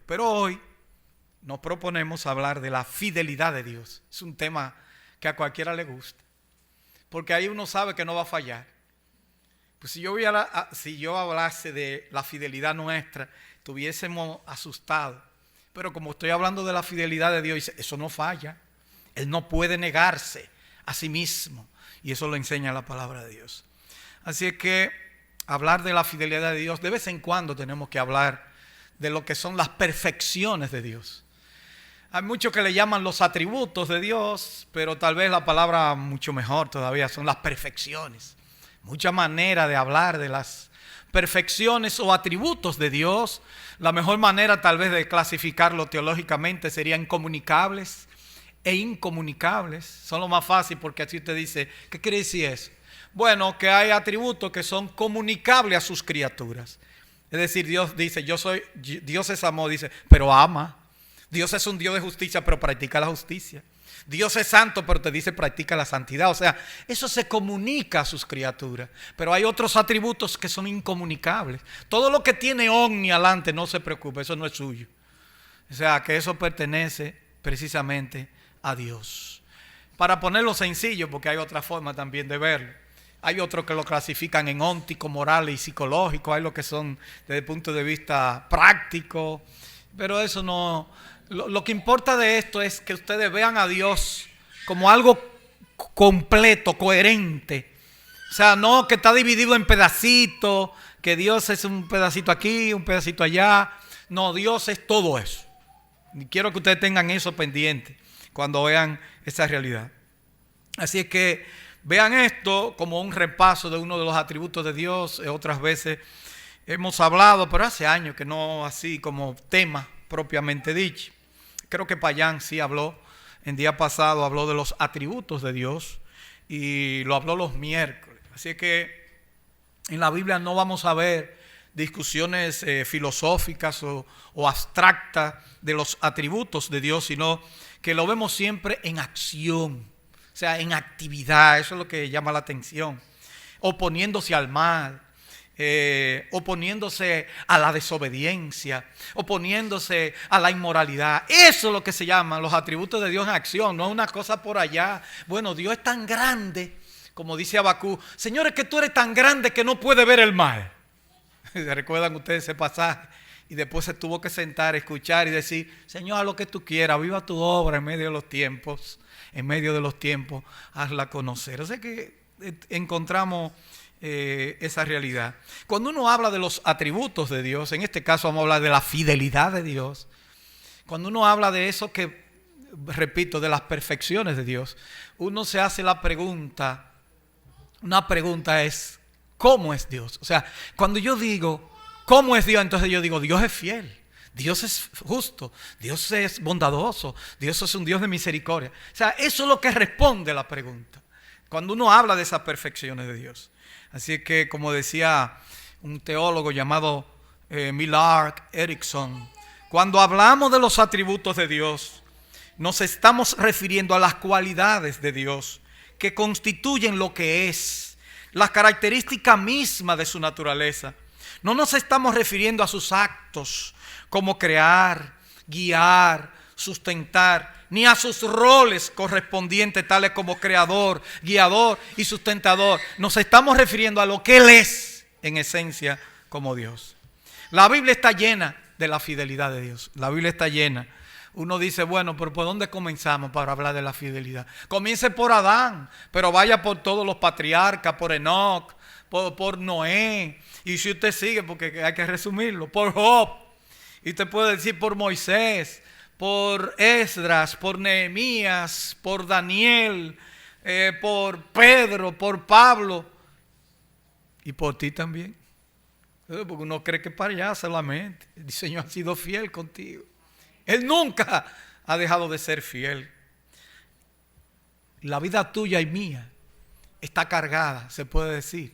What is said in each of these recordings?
Pero hoy nos proponemos hablar de la fidelidad de Dios. Es un tema que a cualquiera le gusta, porque ahí uno sabe que no va a fallar. Pues si yo hablase de la fidelidad nuestra, estuviésemos asustados. Pero como estoy hablando de la fidelidad de Dios, eso no falla. Él no puede negarse a sí mismo. Y eso lo enseña la palabra de Dios. Así es que hablar de la fidelidad de Dios, de vez en cuando tenemos que hablar de lo que son las perfecciones de Dios. Hay muchos que le llaman los atributos de Dios, pero tal vez la palabra mucho mejor todavía son las perfecciones. Mucha manera de hablar de las perfecciones o atributos de Dios. La mejor manera tal vez de clasificarlo teológicamente serían comunicables e incomunicables. Son lo más fácil, porque así usted dice, ¿qué quiere decir eso? Bueno, que hay atributos que son comunicables a sus criaturas. Es decir, Dios dice, Dios es amor, dice, pero ama. Dios es un Dios de justicia, pero practica la justicia. Dios es santo, pero te dice practica la santidad. O sea, eso se comunica a sus criaturas. Pero hay otros atributos que son incomunicables. Todo lo que tiene omni adelante, no se preocupe, eso no es suyo. O sea, que eso pertenece precisamente a Dios. Para ponerlo sencillo, porque hay otra forma también de verlo. Hay otros que lo clasifican en óntico, moral y psicológico. Hay lo que son desde el punto de vista práctico. Pero eso no... Lo que importa de esto es que ustedes vean a Dios como algo completo, coherente. O sea, no que está dividido en pedacitos, que Dios es un pedacito aquí, un pedacito allá. No, Dios es todo eso. Y quiero que ustedes tengan eso pendiente cuando vean esa realidad. Así es que vean esto como un repaso de uno de los atributos de Dios. Otras veces hemos hablado, pero hace años que no así como tema propiamente dicho. Creo que Payán sí habló, el día pasado habló de los atributos de Dios y lo habló los miércoles. Así que en la Biblia no vamos a ver discusiones filosóficas o abstractas de los atributos de Dios, sino que lo vemos siempre en acción, o sea, en actividad. Eso es lo que llama la atención, oponiéndose al mal. Oponiéndose a la desobediencia, oponiéndose a la inmoralidad. Eso es lo que se llaman los atributos de Dios en acción, no es una cosa por allá. Bueno, Dios es tan grande, como dice Abacú, Señor, es que tú eres tan grande que no puede ver el mal. ¿Se recuerdan ustedes ese pasaje? Y después se tuvo que sentar, escuchar y decir, Señor, haz lo que tú quieras, viva tu obra en medio de los tiempos, hazla conocer. O sea que encontramos esa realidad. Cuando uno habla de los atributos de Dios, en este caso vamos a hablar de la fidelidad de Dios. Cuando uno habla de eso que, repito, de las perfecciones de Dios, uno se hace la pregunta, una pregunta es, ¿cómo es Dios? O sea, cuando yo digo, ¿cómo es Dios? Entonces yo digo, Dios es fiel, Dios es justo, Dios es bondadoso, Dios es un Dios de misericordia. O sea, eso es lo que responde la pregunta, cuando uno habla de esas perfecciones de Dios. Así que, como decía un teólogo llamado Millard Erickson, cuando hablamos de los atributos de Dios, nos estamos refiriendo a las cualidades de Dios que constituyen lo que es, las características mismas de su naturaleza. No nos estamos refiriendo a sus actos como crear, guiar, sustentar, ni a sus roles correspondientes tales como creador, guiador y sustentador. Nos estamos refiriendo a lo que Él es en esencia como Dios. La Biblia está llena de la fidelidad de Dios. La Biblia está llena. Uno dice, bueno, pero ¿por dónde comenzamos para hablar de la fidelidad? Comience por Adán, pero vaya por todos los patriarcas, por Enoc, por Noé. Y si usted sigue, porque hay que resumirlo, por Job. Y usted puede decir por Moisés, por Esdras, por Nehemías, por Daniel, por Pedro, por Pablo y por ti también. Porque uno cree que para allá solamente. El Señor ha sido fiel contigo. Él nunca ha dejado de ser fiel. La vida tuya y mía está cargada, se puede decir,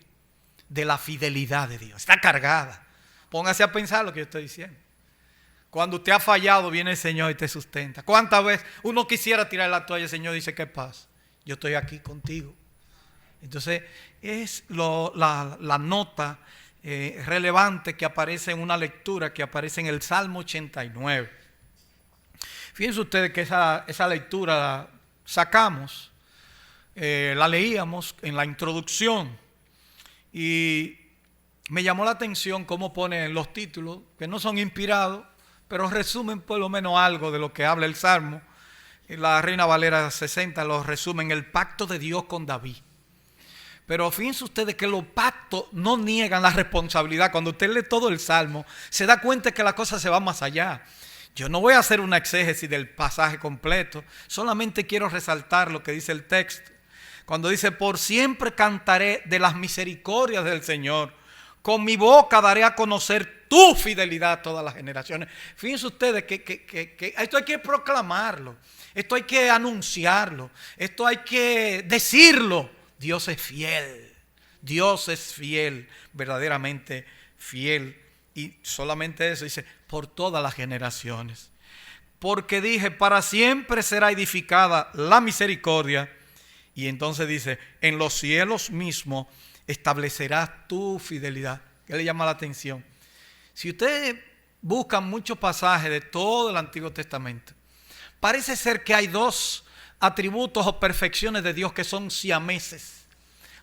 de la fidelidad de Dios. Está cargada. Póngase a pensar lo que yo estoy diciendo. Cuando usted ha fallado, viene el Señor y te sustenta. ¿Cuántas veces uno quisiera tirar la toalla? El Señor dice, ¿qué pasa? Yo estoy aquí contigo. Entonces, es la nota relevante que aparece en una lectura que aparece en el Salmo 89. Fíjense ustedes que esa lectura la sacamos, la leíamos en la introducción y me llamó la atención cómo ponen los títulos, que no son inspirados, pero resumen por lo menos algo de lo que habla el Salmo. La Reina Valera 60 lo resume en el pacto de Dios con David. Pero fíjense ustedes que los pactos no niegan la responsabilidad. Cuando usted lee todo el Salmo, se da cuenta que la cosa se va más allá. Yo no voy a hacer una exégesis del pasaje completo, solamente quiero resaltar lo que dice el texto. Cuando dice, por siempre cantaré de las misericordias del Señor, con mi boca daré a conocer tu fidelidad a todas las generaciones. Fíjense ustedes que esto hay que proclamarlo, esto hay que anunciarlo, esto hay que decirlo. Dios es fiel, verdaderamente fiel. Y solamente eso dice, por todas las generaciones. Porque dije, para siempre será edificada la misericordia. Y entonces dice, en los cielos mismos establecerás tu fidelidad. ¿Qué le llama la atención? Si ustedes buscan muchos pasajes de todo el Antiguo Testamento, parece ser que hay dos atributos o perfecciones de Dios que son siameses.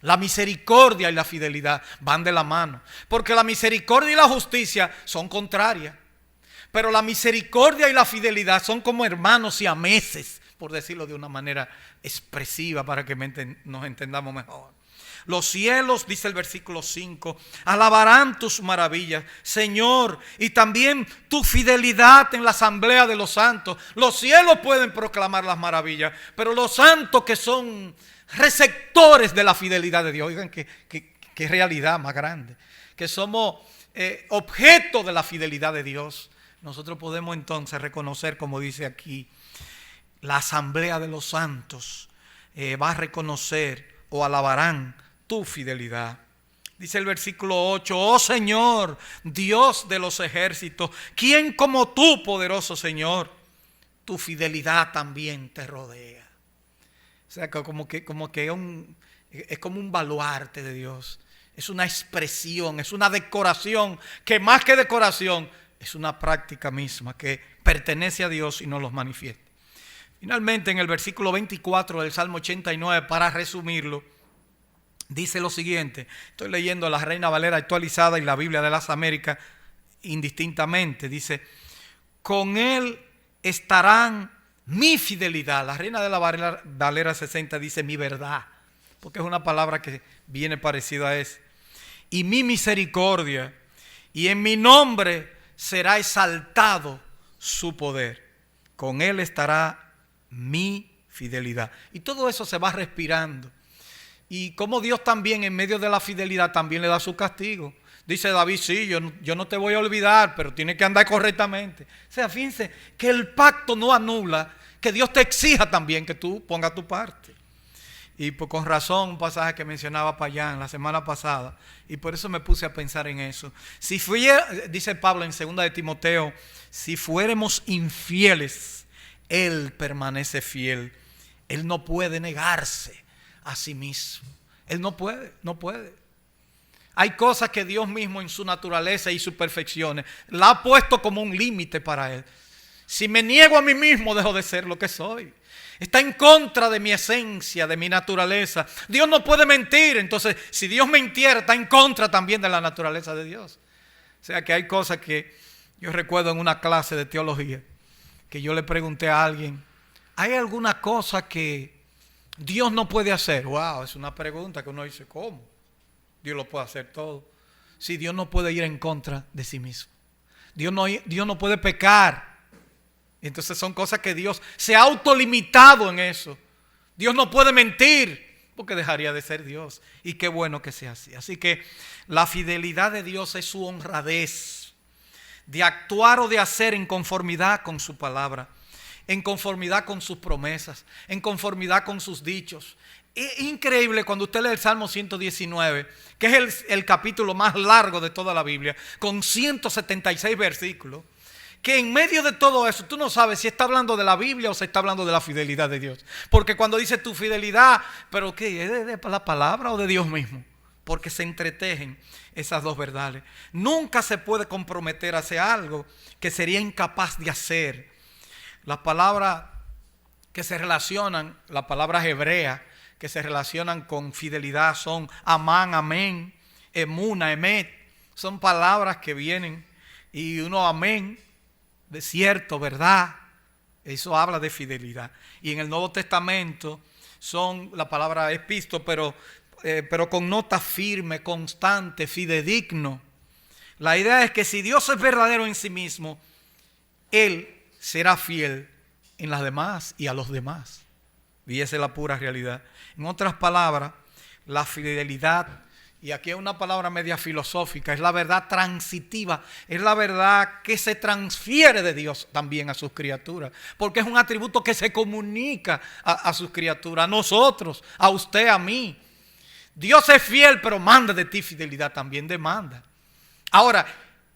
La misericordia y la fidelidad van de la mano, porque la misericordia y la justicia son contrarias, pero la misericordia y la fidelidad son como hermanos siameses, por decirlo de una manera expresiva para que nos entendamos mejor. Los cielos, dice el versículo 5, alabarán tus maravillas, Señor, y también tu fidelidad en la asamblea de los santos. Los cielos pueden proclamar las maravillas, pero los santos que son receptores de la fidelidad de Dios, oigan qué realidad más grande, que somos objeto de la fidelidad de Dios. Nosotros podemos entonces reconocer, como dice aquí, la asamblea de los santos va a reconocer o alabarán tu fidelidad. Dice el versículo 8, oh Señor, Dios de los ejércitos, ¿quién como tú, poderoso Señor? Tu fidelidad también te rodea. O sea, como que es como un baluarte de Dios. Es una expresión, es una decoración, que más que decoración, es una práctica misma que pertenece a Dios y nos los manifiesta. Finalmente, en el versículo 24 del Salmo 89, para resumirlo, dice lo siguiente. Estoy leyendo la Reina Valera actualizada y la Biblia de las Américas indistintamente. Dice, con él estarán mi fidelidad. La Reina de la Valera 60 dice mi verdad, porque es una palabra que viene parecida a eso. Y mi misericordia, y en mi nombre será exaltado su poder. Con él estará mi fidelidad. Y todo eso se va respirando. Y como Dios también en medio de la fidelidad también le da su castigo. Dice David, sí, yo no te voy a olvidar, pero tienes que andar correctamente. O sea, fíjense que el pacto no anula que Dios te exija también que tú pongas tu parte. Y pues con razón un pasaje que mencionaba Payán la semana pasada, y por eso me puse a pensar en eso. Si fuera, dice Pablo en 2 de Timoteo, si fuéramos infieles, Él permanece fiel. Él no puede negarse a sí mismo. Él no puede. Hay cosas que Dios mismo en su naturaleza y sus perfecciones la ha puesto como un límite para Él. Si me niego a mí mismo, dejo de ser lo que soy. Está en contra de mi esencia, de mi naturaleza. Dios no puede mentir. Entonces, si Dios mintiera, está en contra también de la naturaleza de Dios. O sea que hay cosas que yo recuerdo en una clase de teología, que yo le pregunté a alguien, ¿hay alguna cosa que Dios no puede hacer? Wow, es una pregunta que uno dice, ¿cómo? Dios lo puede hacer todo. Si Dios no puede ir en contra de sí mismo. Dios no puede pecar. Entonces son cosas que Dios se ha autolimitado en eso. Dios no puede mentir porque dejaría de ser Dios. Y qué bueno que sea así. Así que la fidelidad de Dios es su honradez de actuar o de hacer en conformidad con su palabra, en conformidad con sus promesas, en conformidad con sus dichos. Es increíble cuando usted lee el Salmo 119, que es el capítulo más largo de toda la Biblia, con 176 versículos, que en medio de todo eso tú no sabes si está hablando de la Biblia o si está hablando de la fidelidad de Dios. Porque cuando dice tu fidelidad, ¿pero qué? ¿Es de la palabra o de Dios mismo? porque se entretejen esas dos verdades. Nunca se puede comprometer a hacer algo que sería incapaz de hacer. Las palabras que se relacionan, las palabras hebreas que se relacionan con fidelidad son amán, amén, emuna, emet. Son palabras que vienen y uno amén, de cierto, verdad. Eso habla de fidelidad. Y en el Nuevo Testamento son la palabra episto, pero con nota firme, constante, fidedigno. La idea es que si Dios es verdadero en sí mismo, Él será fiel en las demás y a los demás. Y esa es la pura realidad. En otras palabras, la fidelidad, y aquí es una palabra media filosófica, es la verdad transitiva, es la verdad que se transfiere de Dios también a sus criaturas, porque es un atributo que se comunica a sus criaturas, a nosotros, a usted, a mí. Dios es fiel, pero manda de ti fidelidad, también demanda. Ahora,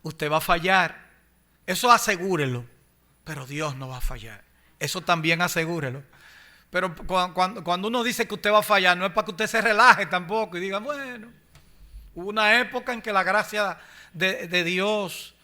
usted va a fallar, eso asegúrelo, pero Dios no va a fallar, eso también asegúrelo. Pero cuando uno dice que usted va a fallar, no es para que usted se relaje tampoco y diga, bueno, hubo una época en que la gracia de Dios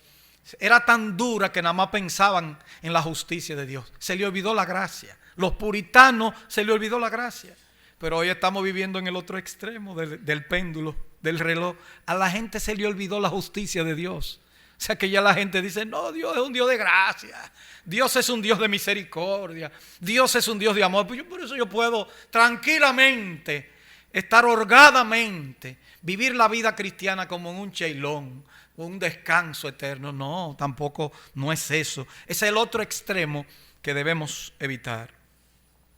era tan dura que nada más pensaban en la justicia de Dios. Se le olvidó la gracia. Los puritanos se le olvidó la gracia. Pero hoy estamos viviendo en el otro extremo del péndulo, del reloj. A la gente se le olvidó la justicia de Dios. O sea que ya la gente dice, no, Dios es un Dios de gracia. Dios es un Dios de misericordia. Dios es un Dios de amor. Por eso yo puedo tranquilamente, estar holgadamente, vivir la vida cristiana como en un cheilón, un descanso eterno. No, tampoco no es eso. Es el otro extremo que debemos evitar.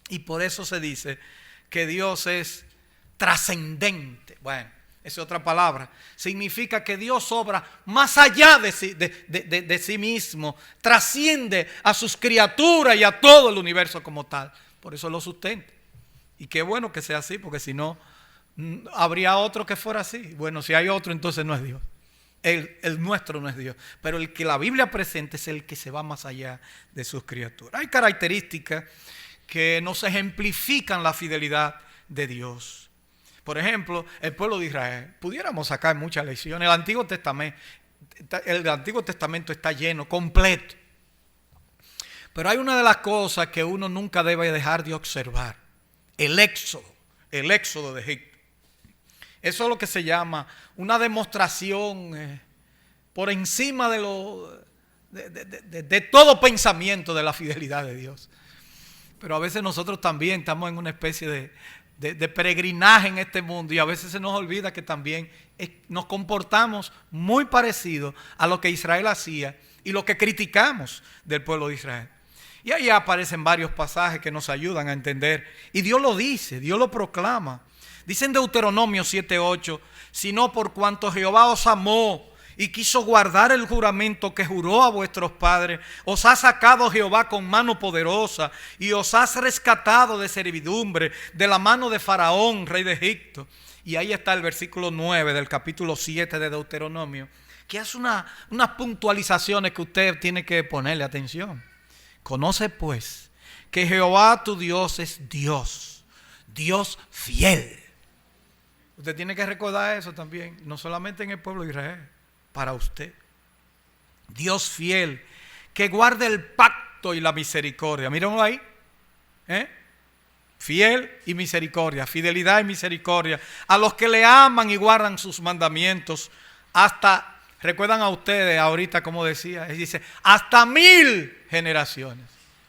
Y por eso se dice que Dios es trascendente. Bueno, esa es otra palabra. Significa que Dios obra más allá de sí mismo, trasciende a sus criaturas y a todo el universo como tal. Por eso lo sustenta. Y qué bueno que sea así, porque si no, habría otro que fuera así. Bueno, si hay otro, entonces no es Dios. El nuestro no es Dios. Pero el que la Biblia presenta es el que se va más allá de sus criaturas. Hay características que nos ejemplifican la fidelidad de Dios. Por ejemplo, el pueblo de Israel. Pudiéramos sacar muchas lecciones. El Antiguo Testamento está lleno, completo. Pero hay una de las cosas que uno nunca debe dejar de observar. El éxodo de Egipto. Eso es lo que se llama una demostración por encima de todo pensamiento de la fidelidad de Dios. Pero a veces nosotros también estamos en una especie de peregrinaje en este mundo y a veces se nos olvida que también nos comportamos muy parecido a lo que Israel hacía y lo que criticamos del pueblo de Israel. Y ahí aparecen varios pasajes que nos ayudan a entender. Y Dios lo dice, Dios lo proclama. Dice en Deuteronomio 7:8, sino por cuanto Jehová os amó y quiso guardar el juramento que juró a vuestros padres, os ha sacado Jehová con mano poderosa y os has rescatado de servidumbre, de la mano de Faraón, rey de Egipto. Y ahí está el versículo 9 del capítulo 7 de Deuteronomio, que hace unas puntualizaciones que usted tiene que ponerle atención. Conoce pues que Jehová tu Dios es Dios, Dios fiel. Usted tiene que recordar eso también, no solamente en el pueblo de Israel, para usted. Dios fiel, que guarda el pacto y la misericordia. Mírenlo ahí. Fiel y misericordia, fidelidad y misericordia. A los que le aman y guardan sus mandamientos hasta, recuerdan a ustedes ahorita como decía, dice, hasta 1000 generaciones.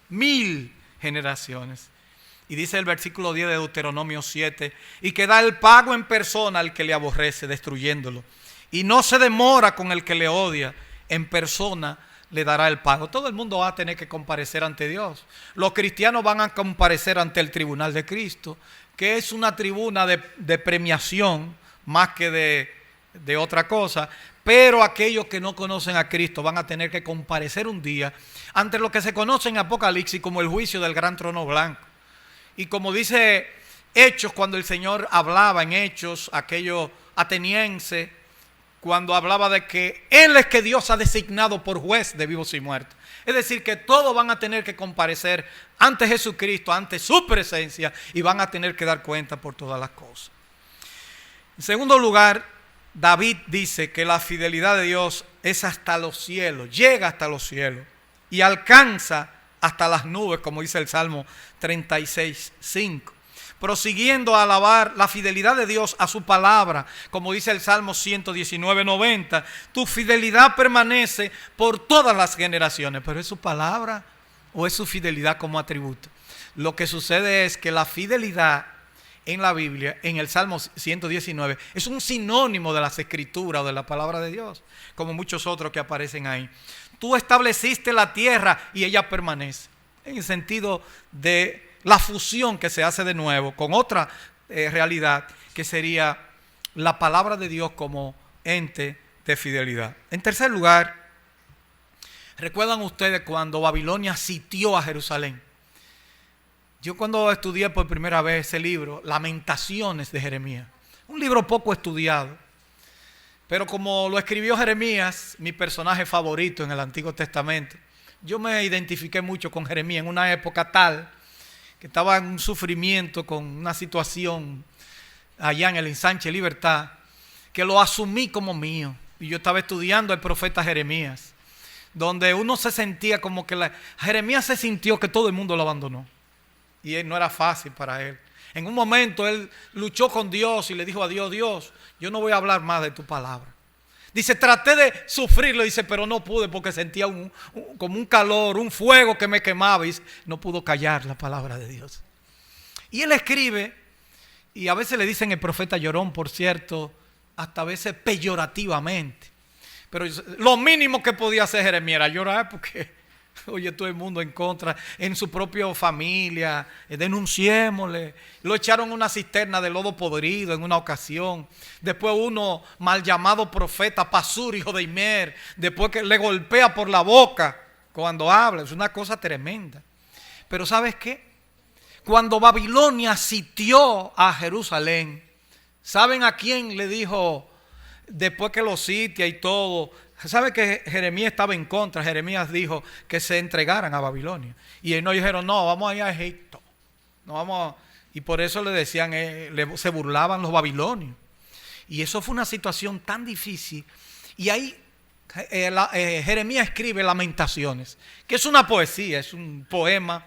1000 generaciones. Y dice el versículo 10 de Deuteronomio 7, y que da el pago en persona al que le aborrece, destruyéndolo. Y no se demora con el que le odia, en persona le dará el pago. Todo el mundo va a tener que comparecer ante Dios. Los cristianos van a comparecer ante el tribunal de Cristo, que es una tribuna de premiación más que de otra cosa. Pero aquellos que no conocen a Cristo van a tener que comparecer un día ante lo que se conoce en Apocalipsis como el juicio del gran trono blanco. Y como dice Hechos, cuando el Señor hablaba en Hechos, aquello ateniense, cuando hablaba de que Él es que Dios ha designado por juez de vivos y muertos. Es decir, que todos van a tener que comparecer ante Jesucristo, ante su presencia, y van a tener que dar cuenta por todas las cosas. En segundo lugar, David dice que la fidelidad de Dios es hasta los cielos, llega hasta los cielos y alcanza hasta las nubes, como dice el Salmo 36:5. Prosiguiendo a alabar la fidelidad de Dios a su palabra, como dice el Salmo 119:90, tu fidelidad permanece por todas las generaciones. Pero ¿es su palabra o es su fidelidad como atributo? Lo que sucede es que la fidelidad en la Biblia, en el Salmo 119, es un sinónimo de las Escrituras o de la palabra de Dios, como muchos otros que aparecen ahí. Tú estableciste la tierra y ella permanece, en el sentido de la fusión que se hace de nuevo con otra realidad, que sería la palabra de Dios como ente de fidelidad. En tercer lugar, ¿recuerdan ustedes cuando Babilonia sitió a Jerusalén? Yo cuando estudié por primera vez ese libro, Lamentaciones de Jeremías, un libro poco estudiado, pero como lo escribió Jeremías, mi personaje favorito en el Antiguo Testamento, yo me identifiqué mucho con Jeremías en una época tal que estaba en un sufrimiento con una situación allá en el Ensanche Libertad, que lo asumí como mío. Y yo estaba estudiando al profeta Jeremías, donde uno se sentía como que Jeremías se sintió que todo el mundo lo abandonó. Y no era fácil para él. En un momento él luchó con Dios y le dijo a Dios, Dios, yo no voy a hablar más de tu palabra. Dice, traté de sufrirlo, dice, pero no pude porque sentía como un calor, un fuego que me quemaba. Y dice, no pudo callar la palabra de Dios. Y él escribe, y a veces le dicen el profeta llorón, por cierto, hasta a veces peyorativamente. Pero lo mínimo que podía hacer Jeremías era llorar porque... Oye, todo el mundo en contra, en su propia familia, denunciémosle. Lo echaron en una cisterna de lodo podrido en una ocasión. Después uno mal llamado profeta, Pasur, hijo de Imer, después que le golpea por la boca cuando habla. Es una cosa tremenda. Pero ¿sabes qué? Cuando Babilonia sitió a Jerusalén, ¿saben a quién le dijo después que lo sitia y todo? ¿Sabe que Jeremías estaba en contra? Jeremías dijo que se entregaran a Babilonia. Y ellos no dijeron, no, vamos a ir a Egipto. No, vamos y por eso le decían, se burlaban los babilonios. Y eso fue una situación tan difícil. Y ahí Jeremías escribe Lamentaciones, que es una poesía, es un poema,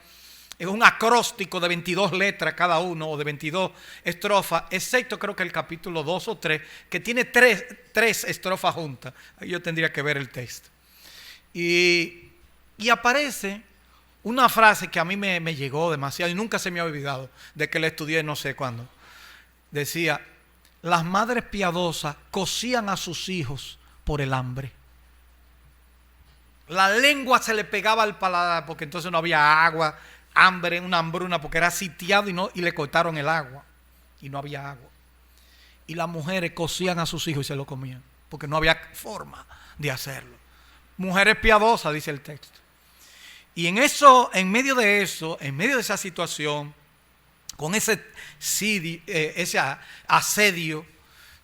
es un acróstico de 22 letras cada uno, o de 22 estrofas, excepto creo que el capítulo 2 o 3, que tiene tres estrofas juntas. Ahí yo tendría que ver el texto. Y aparece una frase que a mí me llegó demasiado y nunca se me ha olvidado, de que la estudié no sé cuándo. Decía, las madres piadosas cosían a sus hijos por el hambre. La lengua se le pegaba al paladar porque entonces no había agua, hambre, una hambruna, porque era sitiado y le cortaron el agua y no había agua. Y las mujeres cocían a sus hijos y se lo comían porque no había forma de hacerlo. Mujeres piadosas, dice el texto. Y en medio de esa situación, con ese asedio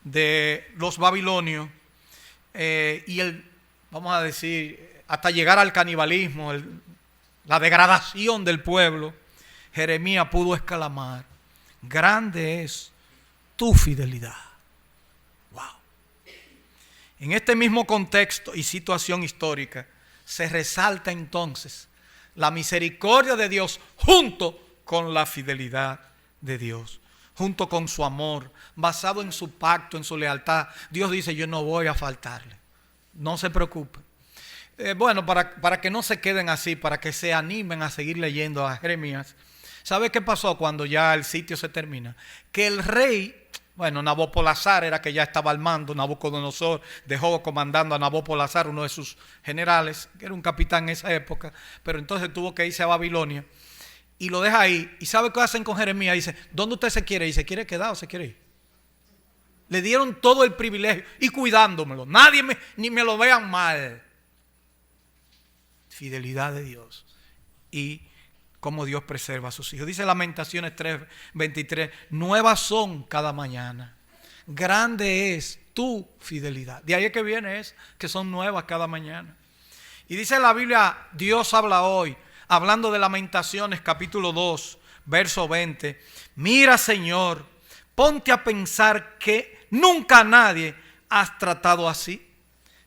de los babilonios vamos a decir, hasta llegar al canibalismo, la degradación del pueblo, Jeremías pudo exclamar, grande es tu fidelidad. Wow. En este mismo contexto y situación histórica se resalta entonces la misericordia de Dios junto con la fidelidad de Dios, junto con su amor, basado en su pacto, en su lealtad. Dios dice, yo no voy a faltarle, no se preocupe. Bueno, para que no se queden así, para que se animen a seguir leyendo a Jeremías. ¿Sabe qué pasó cuando ya el sitio se termina? Que el rey, Nabopolassar era que ya estaba al mando. Nabucodonosor dejó comandando a Nabopolassar, uno de sus generales, que era un capitán en esa época, pero entonces tuvo que irse a Babilonia y lo deja ahí. ¿Y sabe qué hacen con Jeremías? Dice, ¿dónde usted se quiere ir? ¿Se quiere quedar o se quiere ir? Le dieron todo el privilegio y cuidándomelo. Nadie ni me lo vean mal. Fidelidad de Dios y cómo Dios preserva a sus hijos. Dice Lamentaciones 3:23, nuevas son cada mañana, grande es tu fidelidad. De ahí es que viene, es que son nuevas cada mañana. Y dice la Biblia, Dios habla hoy, hablando de Lamentaciones capítulo 2 verso 20, mira Señor, ponte a pensar que nunca nadie ha tratado así.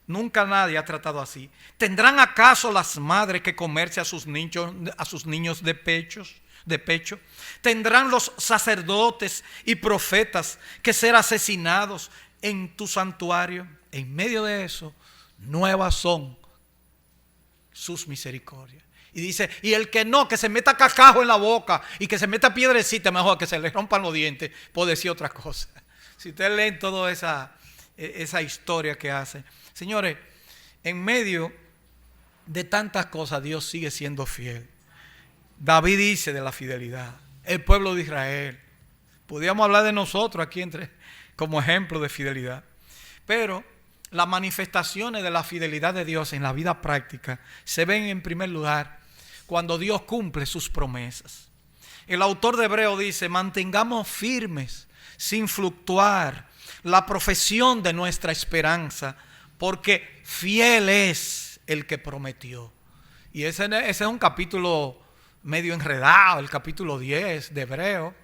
Nunca nadie ha tratado así. ¿Tendrán acaso las madres que comerse a sus niños de pecho? ¿Tendrán los sacerdotes y profetas que ser asesinados en tu santuario? En medio de eso, nuevas son sus misericordias. Y dice, y el que no, que se meta cacajo en la boca y que se meta piedrecita, mejor que se le rompan los dientes, por decir otra cosa. Si ustedes leen toda esa historia que hace. Señores, en medio de tantas cosas, Dios sigue siendo fiel. David dice de la fidelidad. El pueblo de Israel. Podríamos hablar de nosotros aquí como ejemplo de fidelidad. Pero las manifestaciones de la fidelidad de Dios en la vida práctica se ven en primer lugar cuando Dios cumple sus promesas. El autor de Hebreo dice, mantengamos firmes, sin fluctuar, la profesión de nuestra esperanza, porque fiel es el que prometió. Y ese es un capítulo medio enredado, el capítulo 10 de Hebreo.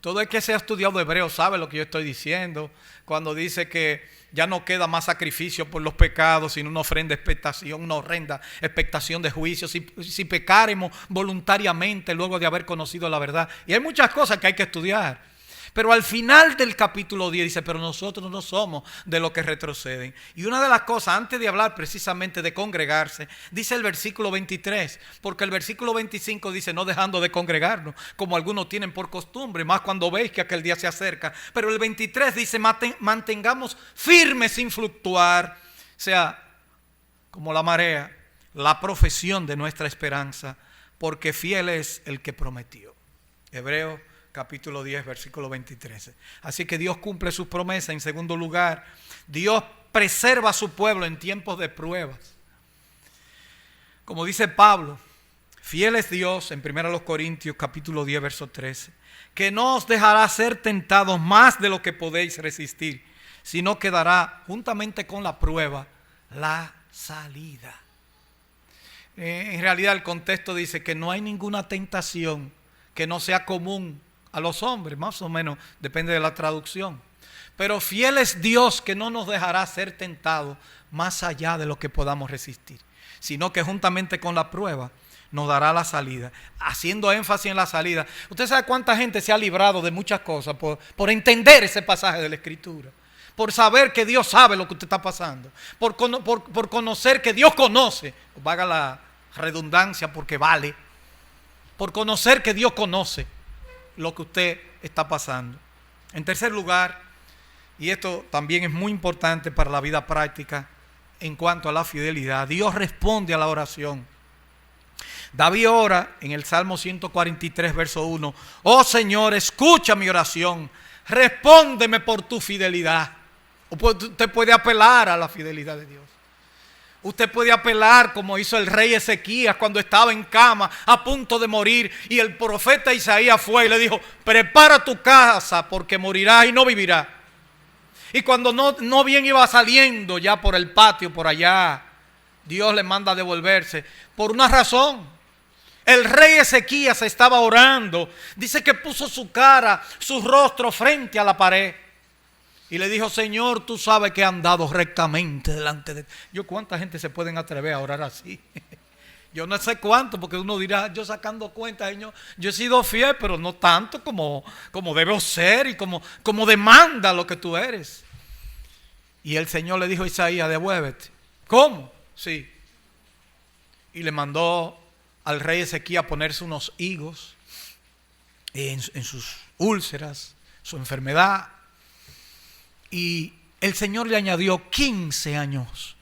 Todo el que se ha estudiado Hebreo sabe lo que yo estoy diciendo, cuando dice que ya no queda más sacrificio por los pecados, sino una horrenda expectación de juicio. Si pecaremos voluntariamente luego de haber conocido la verdad. Y hay muchas cosas que hay que estudiar. Pero al final del capítulo 10 dice, pero nosotros no somos de los que retroceden. Y una de las cosas, antes de hablar precisamente de congregarse, dice el versículo 23, porque el versículo 25 dice, no dejando de congregarnos, como algunos tienen por costumbre, más cuando veis que aquel día se acerca. Pero el 23 dice, mantengamos firmes sin fluctuar, o sea, como la marea, la profesión de nuestra esperanza, porque fiel es el que prometió. Hebreos capítulo 10, versículo 23. Así que Dios cumple sus promesas. En segundo lugar, Dios preserva a su pueblo en tiempos de pruebas. Como dice Pablo, fiel es Dios, en 1 Corintios capítulo 10, verso 13, que no os dejará ser tentados más de lo que podéis resistir, sino que dará juntamente con la prueba la salida. En realidad el contexto dice que no hay ninguna tentación que no sea común a los hombres, más o menos, depende de la traducción. Pero fiel es Dios que no nos dejará ser tentados más allá de lo que podamos resistir, sino que juntamente con la prueba nos dará la salida, haciendo énfasis en la salida. Usted sabe cuánta gente se ha librado de muchas cosas por entender ese pasaje de la Escritura, por saber que Dios sabe lo que usted está pasando, por conocer que Dios conoce, valga la redundancia porque vale, por conocer que Dios conoce lo que usted está pasando. En tercer lugar, y esto también es muy importante para la vida práctica en cuanto a la fidelidad, Dios responde a la oración. David ora en el Salmo 143, verso 1, oh Señor, escucha mi oración, respóndeme por tu fidelidad. Usted puede apelar a la fidelidad de Dios. Usted puede apelar como hizo el rey Ezequías cuando estaba en cama a punto de morir y el profeta Isaías fue y le dijo, prepara tu casa porque morirás y no vivirás. Y cuando no bien iba saliendo ya por el patio por allá, Dios le manda a devolverse por una razón. El rey Ezequías estaba orando, dice que puso su cara, su rostro frente a la pared. Y le dijo, Señor, tú sabes que he andado rectamente delante de ti. ¿Cuánta gente se pueden atrever a orar así? Yo no sé cuánto, porque uno dirá, yo sacando cuenta, Señor, yo he sido fiel, pero no tanto como debo ser y como demanda lo que tú eres. Y el Señor le dijo a Isaías, devuélvete. ¿Cómo? Sí. Y le mandó al rey Ezequías ponerse unos higos en sus úlceras, su enfermedad. Y el Señor le añadió 15 años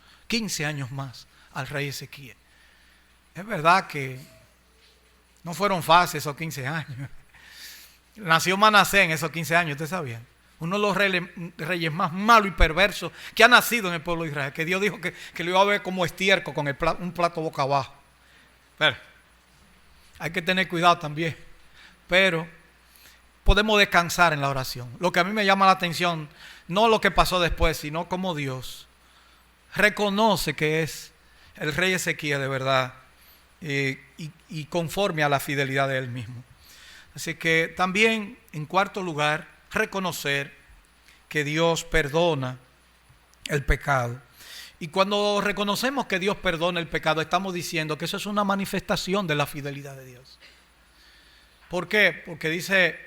más al rey Ezequías. Es verdad que no fueron fáciles esos 15 años. Nació Manasés en esos 15 años, ¿ustedes sabían? Uno de los reyes más malos y perversos que ha nacido en el pueblo de Israel. Que Dios dijo que lo iba a ver como estiércol con un plato boca abajo. Pero hay que tener cuidado también. Pero podemos descansar en la oración. Lo que a mí me llama la atención, no lo que pasó después, sino cómo Dios reconoce que es el rey Ezequías de verdad y conforme a la fidelidad de él mismo. Así que también, en cuarto lugar, reconocer que Dios perdona el pecado. Y cuando reconocemos que Dios perdona el pecado, estamos diciendo que eso es una manifestación de la fidelidad de Dios. ¿Por qué? Porque dice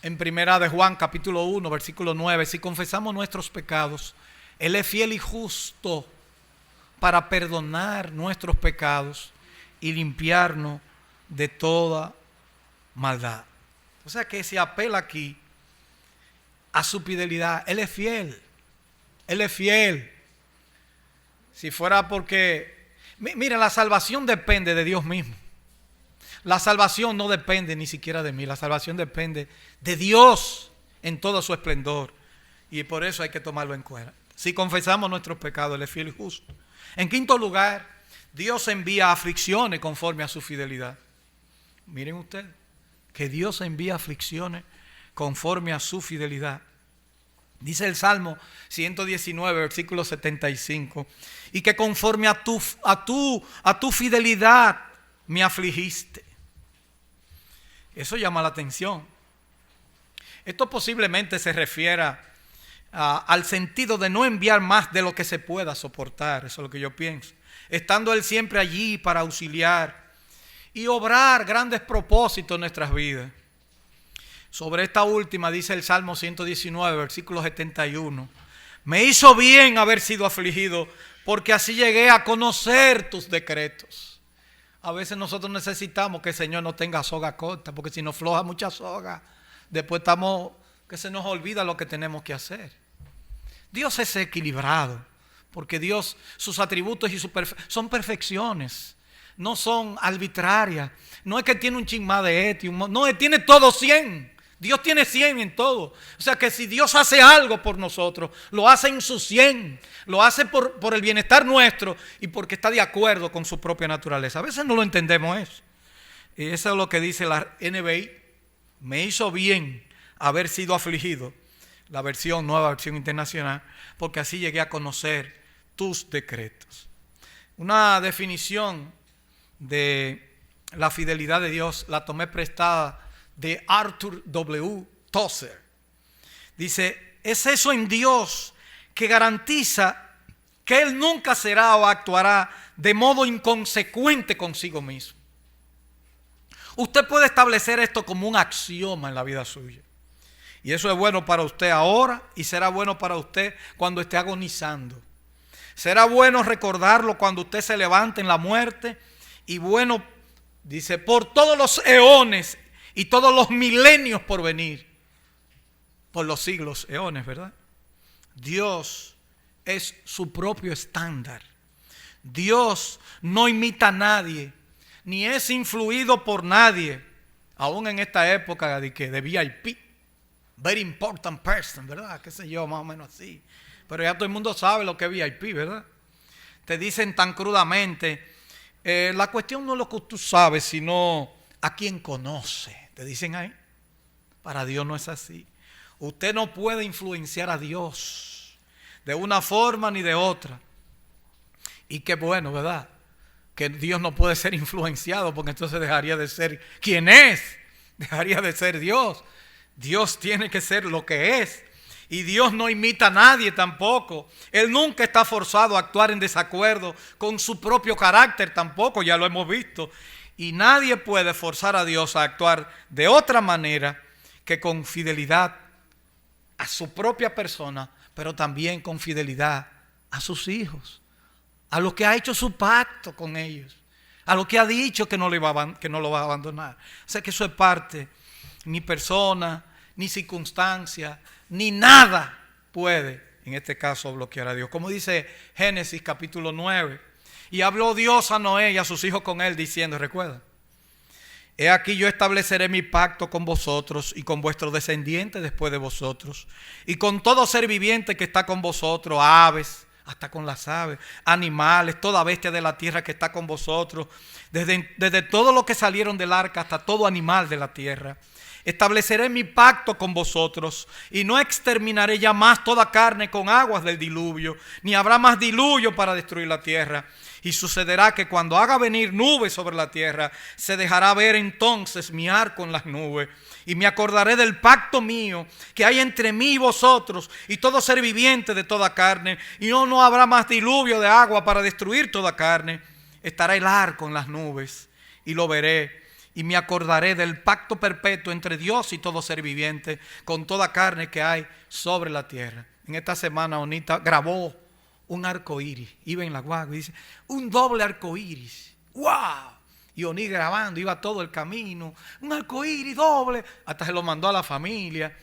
en Primera de Juan, capítulo 1, versículo 9, si confesamos nuestros pecados, Él es fiel y justo para perdonar nuestros pecados y limpiarnos de toda maldad. O sea que se apela aquí a su fidelidad. Él es fiel. Él es fiel. Si fuera porque... Miren, la salvación depende de Dios mismo. La salvación no depende ni siquiera de mí. La salvación depende de Dios en todo su esplendor. Y por eso hay que tomarlo en cuenta. Si confesamos nuestros pecados, Él es fiel y justo. En quinto lugar, Dios envía aflicciones conforme a su fidelidad. Miren ustedes, que Dios envía aflicciones conforme a su fidelidad. Dice el Salmo 119, versículo 75, y que conforme a tu fidelidad me afligiste. Eso llama la atención. Esto posiblemente se refiera al sentido de no enviar más de lo que se pueda soportar. Eso es lo que yo pienso. Estando Él siempre allí para auxiliar y obrar grandes propósitos en nuestras vidas. Sobre esta última dice el Salmo 119, versículo 71. Me hizo bien haber sido afligido, porque así llegué a conocer tus decretos. A veces nosotros necesitamos que el Señor no tenga soga corta, porque si nos floja mucha soga, después que se nos olvida lo que tenemos que hacer. Dios es equilibrado, porque Dios, sus atributos y son perfecciones, no son arbitrarias. No es que tiene un chin más de este, no, Él tiene todo 100. Dios tiene 100 en todo. O sea que si Dios hace algo por nosotros, lo hace en su 100. Lo hace por el bienestar nuestro y porque está de acuerdo con su propia naturaleza. A veces no lo entendemos eso. Y eso es lo que dice la NBI. Me hizo bien haber sido afligido. La nueva versión internacional. Porque así llegué a conocer tus decretos. Una definición de la fidelidad de Dios la tomé prestada de Arthur W. Tozer. Dice, es eso en Dios que garantiza que Él nunca será o actuará de modo inconsecuente consigo mismo. Usted puede establecer esto como un axioma en la vida suya. Y eso es bueno para usted ahora y será bueno para usted cuando esté agonizando. Será bueno recordarlo cuando usted se levante en la muerte. Y bueno, dice, por todos los eones y todos los milenios por venir, por los siglos, eones, ¿verdad? Dios es su propio estándar. Dios no imita a nadie, ni es influido por nadie, aún en esta época de VIP, very important person, ¿verdad? Qué sé yo, más o menos así. Pero ya todo el mundo sabe lo que es VIP, ¿verdad? Te dicen tan crudamente, la cuestión no es lo que tú sabes, sino a quien conoce. Te dicen ahí. Para Dios no es así. Usted no puede influenciar a Dios de una forma ni de otra. Y qué bueno, ¿verdad? Que Dios no puede ser influenciado, porque entonces dejaría de ser quien es. Dejaría de ser Dios. Dios tiene que ser lo que es. Y Dios no imita a nadie tampoco. Él nunca está forzado a actuar en desacuerdo con su propio carácter tampoco, ya lo hemos visto. Y nadie puede forzar a Dios a actuar de otra manera que con fidelidad a su propia persona, pero también con fidelidad a sus hijos, a lo que ha hecho su pacto con ellos, a lo que ha dicho que no lo va a abandonar. O sea que eso es parte, ni persona, ni circunstancia, ni nada puede, en este caso, bloquear a Dios. Como dice Génesis capítulo 9. Y habló Dios a Noé y a sus hijos con él, diciendo, recuerda, he aquí yo estableceré mi pacto con vosotros y con vuestros descendientes después de vosotros, y con todo ser viviente que está con vosotros, aves, hasta con las aves, animales, toda bestia de la tierra que está con vosotros, desde todo lo que salieron del arca hasta todo animal de la tierra. estableceré mi pacto con vosotros y no exterminaré ya más toda carne con aguas del diluvio, ni habrá más diluvio para destruir la tierra. Y sucederá que cuando haga venir nubes sobre la tierra, se dejará ver entonces mi arco en las nubes. Y me acordaré del pacto mío que hay entre mí y vosotros y todo ser viviente de toda carne. Y no habrá más diluvio de agua para destruir toda carne. Estará el arco en las nubes y lo veré. Y me acordaré del pacto perpetuo entre Dios y todo ser viviente con toda carne que hay sobre la tierra. En esta semana Onita grabó un arco iris. Iba en la guagua y dice, un doble arco iris. ¡Wow! Y Oni grabando, iba todo el camino. Un arco iris doble. Hasta se lo mandó a la familia.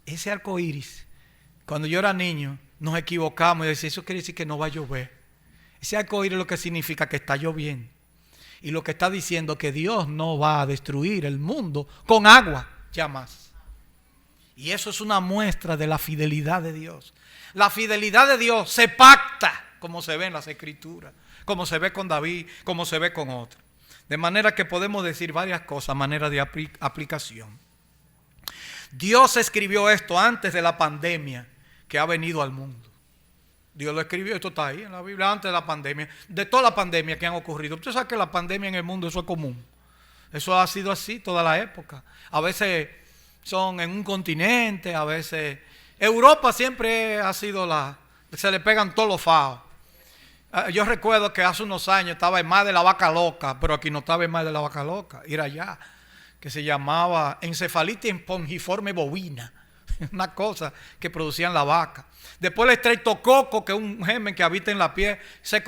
Ese arco iris, cuando yo era niño, nos equivocamos y decíamos, eso quiere decir que no va a llover. Ese arco iris lo que significa que está lloviendo. Y lo que está diciendo que Dios no va a destruir el mundo con agua, ya más. Y eso es una muestra de la fidelidad de Dios. La fidelidad de Dios se pacta, como se ve en las Escrituras, como se ve con David, como se ve con otros. De manera que podemos decir varias cosas a manera de aplicación. Dios escribió esto antes de la pandemia que ha venido al mundo. Dios lo escribió, esto está ahí en la Biblia, antes de la pandemia, de todas las pandemias que han ocurrido. Usted sabe que la pandemia en el mundo, eso es común. Eso ha sido así toda la época. A veces son en un continente, a veces... Europa siempre ha sido se le pegan todos los faos. Yo recuerdo que hace unos años estaba en más de la vaca loca, pero aquí no estaba en más de la vaca loca, era allá, que se llamaba encefalitis espongiforme bovina. Una cosa que producían la vaca. Después el estreptococo, que es un germen que habita en la piel, se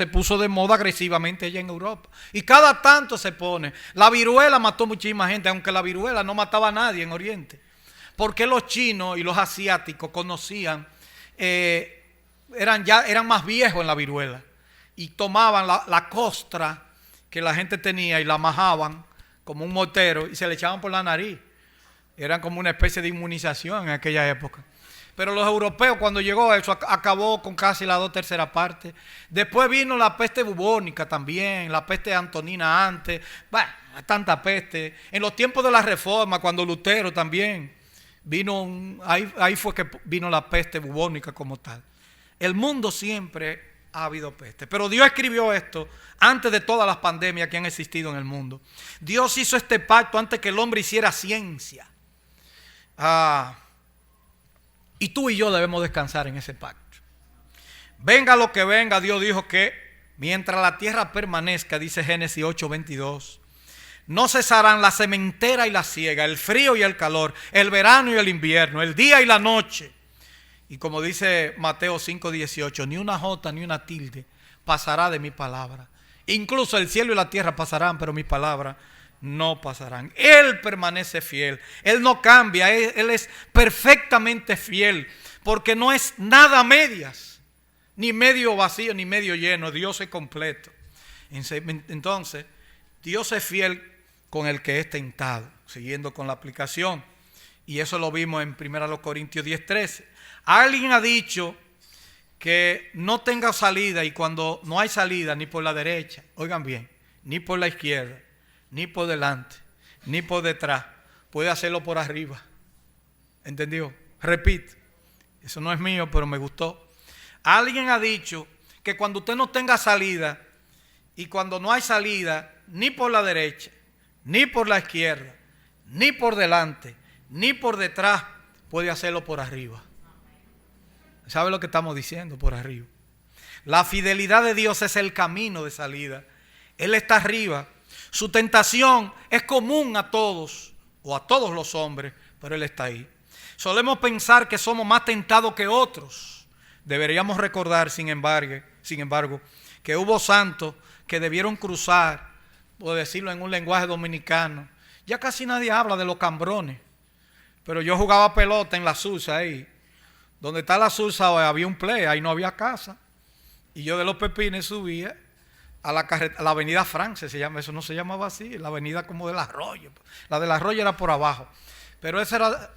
puso de moda agresivamente allá en Europa. Y cada tanto se pone. La viruela mató muchísima gente, aunque la viruela no mataba a nadie en Oriente. Porque los chinos y los asiáticos conocían, eran más viejos en la viruela. Y tomaban la costra que la gente tenía y la majaban como un mortero y se le echaban por la nariz. Eran como una especie de inmunización en aquella época. Pero los europeos, cuando llegó eso, acabó con casi la 2/3 parte. Después vino la peste bubónica también, la peste antonina antes. Bueno, tanta peste. En los tiempos de la Reforma, cuando Lutero también vino, ahí fue que vino la peste bubónica como tal. El mundo siempre ha habido peste. Pero Dios escribió esto antes de todas las pandemias que han existido en el mundo. Dios hizo este pacto antes que el hombre hiciera ciencia. Y tú y yo debemos descansar en ese pacto. Venga lo que venga, Dios dijo que mientras la tierra permanezca, dice Génesis 8:22, no cesarán la sementera y la siega, el frío y el calor, el verano y el invierno, el día y la noche. Y como dice Mateo 5:18, ni una jota ni una tilde pasará de mi palabra. Incluso el cielo y la tierra pasarán, pero mi palabra no pasarán. Él permanece fiel. Él no cambia. Él es perfectamente fiel. Porque no es nada a medias. Ni medio vacío, ni medio lleno. Dios es completo. Entonces, Dios es fiel con el que es tentado. Siguiendo con la aplicación. Y eso lo vimos en 1 Corintios 10:13. Alguien ha dicho que no tenga salida. Y cuando no hay salida ni por la derecha, oigan bien, ni por la izquierda, ni por delante, ni por detrás, puede hacerlo por arriba. ¿Entendió? Repito, eso no es mío, pero me gustó. Alguien ha dicho que cuando usted no tenga salida y cuando no hay salida, ni por la derecha, ni por la izquierda, ni por delante, ni por detrás, puede hacerlo por arriba. ¿Sabe lo que estamos diciendo? Por arriba. La fidelidad de Dios es el camino de salida. Él está arriba. Su tentación es común a todos, o a todos los hombres, pero Él está ahí. Solemos pensar que somos más tentados que otros. Deberíamos recordar, sin embargo, que hubo santos que debieron cruzar, por decirlo en un lenguaje dominicano. Ya casi nadie habla de los cambrones, pero yo jugaba pelota en la Sursa ahí. Donde está la Sursa había un play, ahí no había casa. Y yo de los Pepines subía a la avenida France, se llama, eso no se llamaba así, la avenida como del Arroyo. La del Arroyo era por abajo. Pero esa era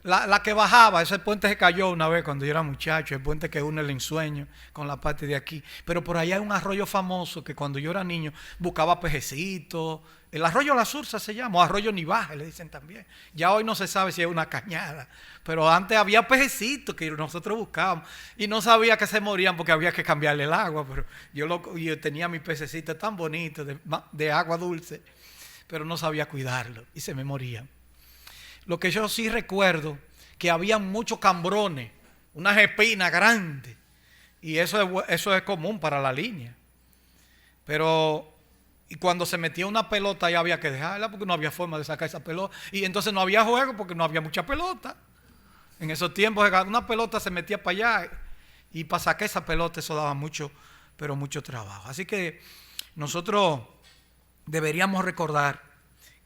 La que bajaba, ese puente se cayó una vez cuando yo era muchacho, el puente que une el ensueño con la parte de aquí. Pero por allá hay un arroyo famoso que cuando yo era niño buscaba pejecitos. El arroyo La Sursa se llama, o arroyo Nivaje le dicen también. Ya hoy no se sabe si es una cañada, pero antes había pejecitos que nosotros buscábamos y no sabía que se morían porque había que cambiarle el agua. Pero yo tenía mis pececitos tan bonitos de agua dulce, pero no sabía cuidarlo y se me morían. Lo que yo sí recuerdo, que había muchos cambrones, unas espinas grandes, y eso es común para la línea. Pero y cuando se metía una pelota ya había que dejarla porque no había forma de sacar esa pelota. Y entonces no había juego porque no había mucha pelota. En esos tiempos una pelota se metía para allá y para sacar esa pelota eso daba mucho, pero mucho trabajo. Así que nosotros deberíamos recordar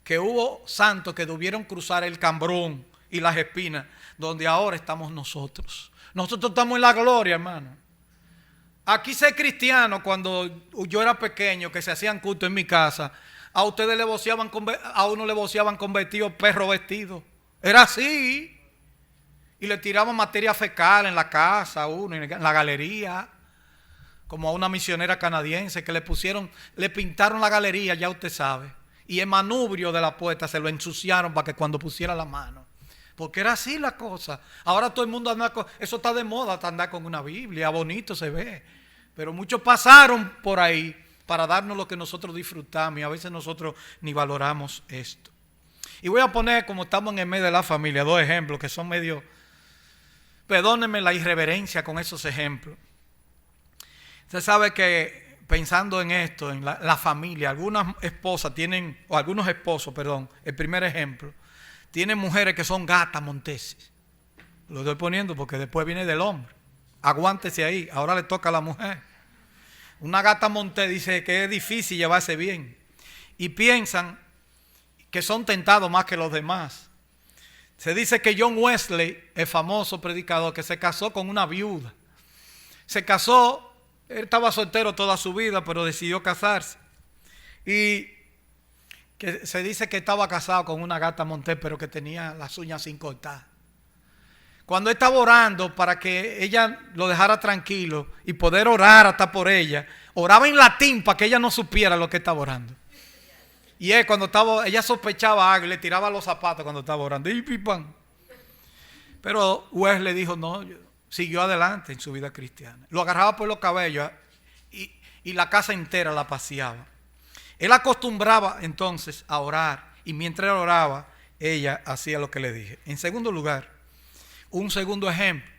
que hubo santos que debieron cruzar el cambrón y las espinas, donde ahora estamos nosotros. Nosotros estamos en la gloria, hermano. Aquí ser cristiano, cuando yo era pequeño, que se hacían cultos en mi casa, a ustedes a uno le voceaban con vestido, perro vestido. Era así. Y le tiraban materia fecal en la casa a uno, en la galería. Como a una misionera canadiense que le pintaron la galería, ya usted sabe. Y el manubrio de la puerta se lo ensuciaron para que cuando pusiera la mano. Porque era así la cosa. Ahora todo el mundo anda con... Eso está de moda, andar con una Biblia, bonito se ve. Pero muchos pasaron por ahí para darnos lo que nosotros disfrutamos. Y a veces nosotros ni valoramos esto. Y voy a poner, como estamos en el medio de la familia, 2 ejemplos que son medio... Perdónenme la irreverencia con esos ejemplos. Usted sabe que... Pensando en esto, en la familia, algunas esposas tienen, o algunos esposos, perdón, el primer ejemplo, tienen mujeres que son gatas monteses. Lo estoy poniendo porque después viene del hombre. Aguántese ahí, ahora le toca a la mujer. Una gata montés dice que es difícil llevarse bien. Y piensan que son tentados más que los demás. Se dice que John Wesley, el famoso predicador, que se casó con una viuda. Se casó... Él estaba soltero toda su vida, pero decidió casarse. Y que se dice que estaba casado con una gata montés, pero que tenía las uñas sin cortar. Cuando él estaba orando para que ella lo dejara tranquilo y poder orar hasta por ella, oraba en latín para que ella no supiera lo que estaba orando. Y él ella sospechaba algo y le tiraba los zapatos cuando estaba orando. Y pipán. Pero Wesley dijo, no, siguió adelante en su vida cristiana. Lo agarraba por los cabellos y la casa entera la paseaba. Él acostumbraba entonces a orar y mientras él oraba, ella hacía lo que le dije. En segundo lugar, un segundo ejemplo.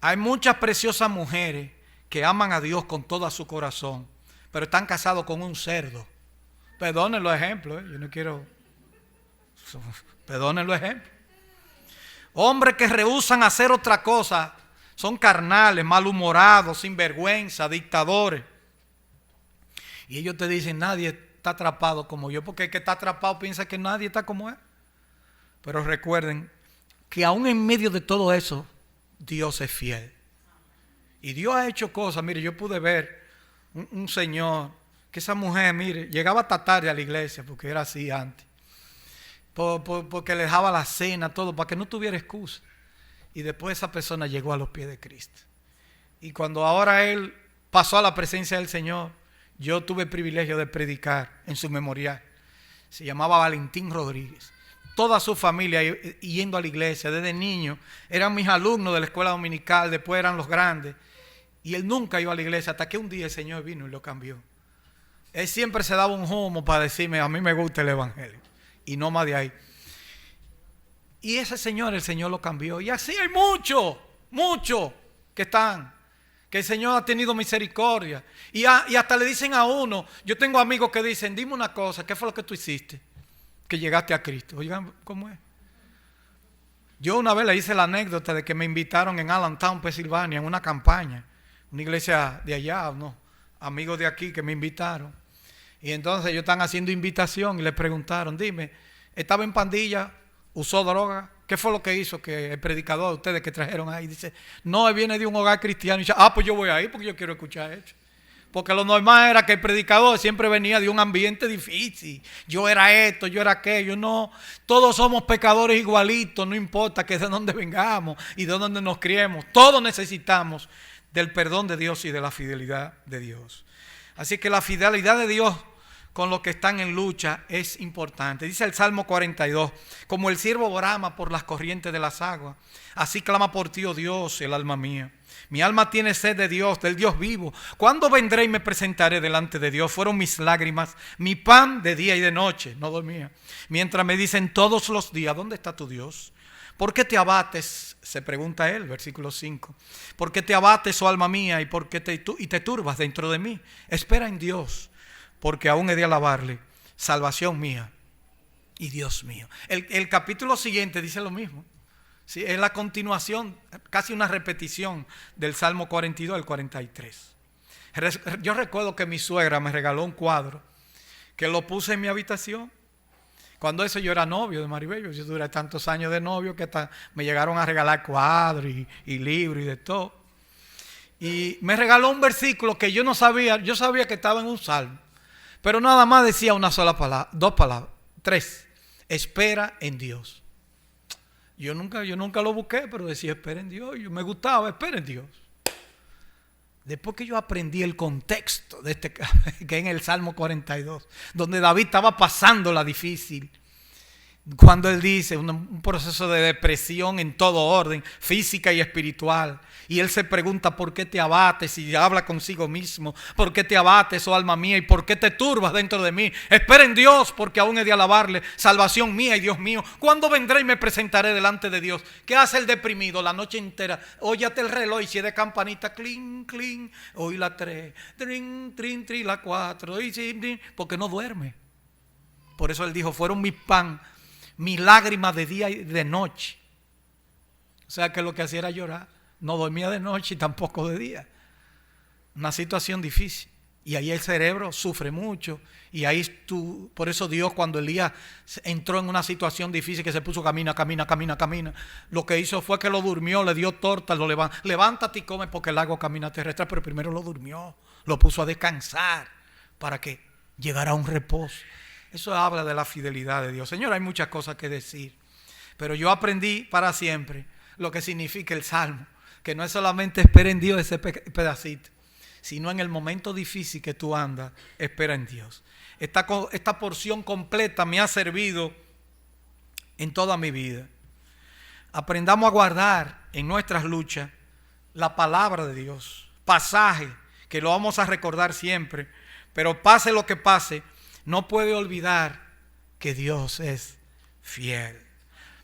Hay muchas preciosas mujeres que aman a Dios con todo su corazón, pero están casados con un cerdo. Perdonen los ejemplos, yo no quiero... Perdonen los ejemplos. Hombres que rehúsan hacer otra cosa. Son carnales, malhumorados, sinvergüenza, dictadores. Y ellos te dicen, nadie está atrapado como yo, porque el que está atrapado piensa que nadie está como él. Pero recuerden que aún en medio de todo eso, Dios es fiel. Y Dios ha hecho cosas. Mire, yo pude ver un señor, que esa mujer, mire, llegaba hasta tarde a la iglesia, porque era así antes. Porque le dejaba la cena, todo, para que no tuviera excusa. Y después esa persona llegó a los pies de Cristo. Y cuando ahora él pasó a la presencia del Señor, yo tuve el privilegio de predicar en su memorial. Se llamaba Valentín Rodríguez. Toda su familia yendo a la iglesia desde niño. Eran mis alumnos de la escuela dominical, después eran los grandes. Y él nunca iba a la iglesia hasta que un día el Señor vino y lo cambió. Él siempre se daba un humo para decirme, a mí me gusta el evangelio. Y no más de ahí. Y ese señor, el Señor lo cambió. Y así hay muchos que están. Que el Señor ha tenido misericordia. Y hasta le dicen a uno, yo tengo amigos que dicen, dime una cosa, ¿qué fue lo que tú hiciste? Que llegaste a Cristo. Oigan, ¿cómo es? Yo una vez le hice la anécdota de que me invitaron en Allentown, Pensilvania, en una campaña. Una iglesia de allá, ¿no? Amigos de aquí que me invitaron. Y entonces ellos están haciendo invitación y le preguntaron, dime, ¿estaba en pandilla? ¿Usó droga? ¿Qué fue lo que hizo que el predicador de ustedes que trajeron ahí? Dice, no, él viene de un hogar cristiano. Y dice, pues yo voy ahí porque yo quiero escuchar eso. Porque lo normal era que el predicador siempre venía de un ambiente difícil. Yo era esto, yo era aquello. No, todos somos pecadores igualitos, no importa que de dónde vengamos y de dónde nos criemos. Todos necesitamos del perdón de Dios y de la fidelidad de Dios. Así que la fidelidad de Dios con los que están en lucha es importante. Dice el Salmo 42, como el ciervo brama por las corrientes de las aguas, así clama por ti, oh Dios, el alma mía. Mi alma tiene sed de Dios, del Dios vivo. ¿Cuándo vendré y me presentaré delante de Dios? Fueron mis lágrimas, mi pan de día y de noche. No dormía. Mientras me dicen todos los días, ¿dónde está tu Dios? ¿Por qué te abates? Se pregunta él, versículo 5. ¿Por qué te abates, oh alma mía, y te turbas dentro de mí? Espera en Dios, porque aún he de alabarle, salvación mía y Dios mío. El capítulo siguiente dice lo mismo. Sí, es la continuación, casi una repetición del Salmo 42 al 43. Yo recuerdo que mi suegra me regaló un cuadro que lo puse en mi habitación. Cuando eso yo era novio de Maribel, yo duré tantos años de novio que hasta me llegaron a regalar cuadros y libros y de todo. Y me regaló un versículo que yo no sabía, yo sabía que estaba en un salmo, pero nada más decía una sola palabra, dos palabras, tres: espera en Dios. Yo nunca lo busqué, pero decía espera en Dios. Me gustaba, espera en Dios. Después que yo aprendí el contexto de que en el Salmo 42, donde David estaba pasando la difícil, cuando él dice un proceso de depresión en todo orden, física y espiritual, y él se pregunta por qué te abates, y habla consigo mismo, por qué te abates, oh alma mía, y por qué te turbas dentro de mí. Espera en Dios, porque aún he de alabarle, salvación mía y Dios mío. ¿Cuándo vendré y me presentaré delante de Dios? ¿Qué hace el deprimido la noche entera? Óyate el reloj, y si es de campanita, clink, clink, hoy la 3, trin, trin, trin, la 4, porque no duerme. Por eso él dijo, fueron mi pan, mi lágrima de día y de noche. O sea que lo que hacía era llorar. No dormía de noche y tampoco de día. Una situación difícil. Y ahí el cerebro sufre mucho. Y ahí por eso Dios, cuando Elías entró en una situación difícil, que se puso camina, lo que hizo fue que lo durmió, le dio torta, lo levantó. Levántate y come porque el lago camina terrestre. Pero primero lo durmió, lo puso a descansar para que llegara a un reposo. Eso habla de la fidelidad de Dios. Señor, hay muchas cosas que decir, pero yo aprendí para siempre lo que significa el Salmo, que no es solamente espera en Dios ese pedacito, sino en el momento difícil que tú andas, espera en Dios. Esta porción completa me ha servido en toda mi vida. Aprendamos a guardar en nuestras luchas la palabra de Dios, pasaje que lo vamos a recordar siempre, pero pase lo que pase, no puede olvidar que Dios es fiel.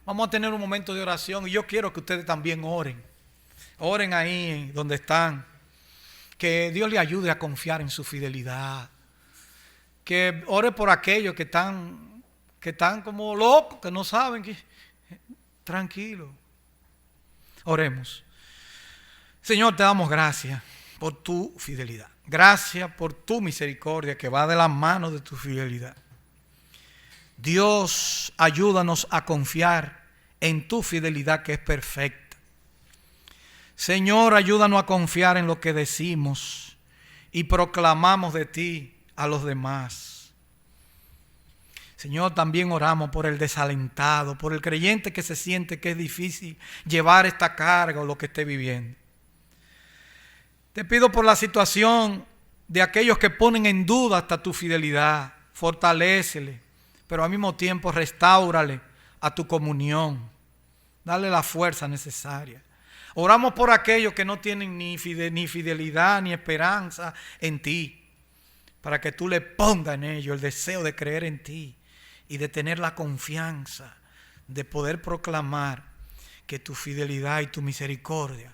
Vamos a tener un momento de oración y yo quiero que ustedes también oren. Oren ahí donde están. Que Dios le ayude a confiar en su fidelidad. Que ore por aquellos que están como locos, que no saben. Tranquilo. Oremos. Señor, te damos gracias por tu fidelidad. Gracias por tu misericordia que va de la mano de tu fidelidad. Dios, ayúdanos a confiar en tu fidelidad que es perfecta. Señor, ayúdanos a confiar en lo que decimos y proclamamos de ti a los demás. Señor, también oramos por el desalentado, por el creyente que se siente que es difícil llevar esta carga o lo que esté viviendo. Te pido por la situación de aquellos que ponen en duda hasta tu fidelidad. Fortalécele, pero al mismo tiempo restáurale a tu comunión. Dale la fuerza necesaria. Oramos por aquellos que no tienen ni fidelidad ni esperanza en ti, para que tú le pongas en ellos el deseo de creer en ti y de tener la confianza de poder proclamar que tu fidelidad y tu misericordia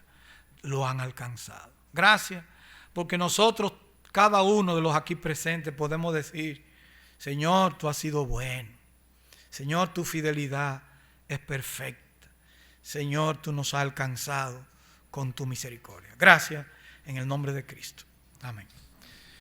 lo han alcanzado. Gracias, porque nosotros, cada uno de los aquí presentes, podemos decir, Señor, tú has sido bueno. Señor, tu fidelidad es perfecta. Señor, tú nos has alcanzado con tu misericordia. Gracias en el nombre de Cristo. Amén.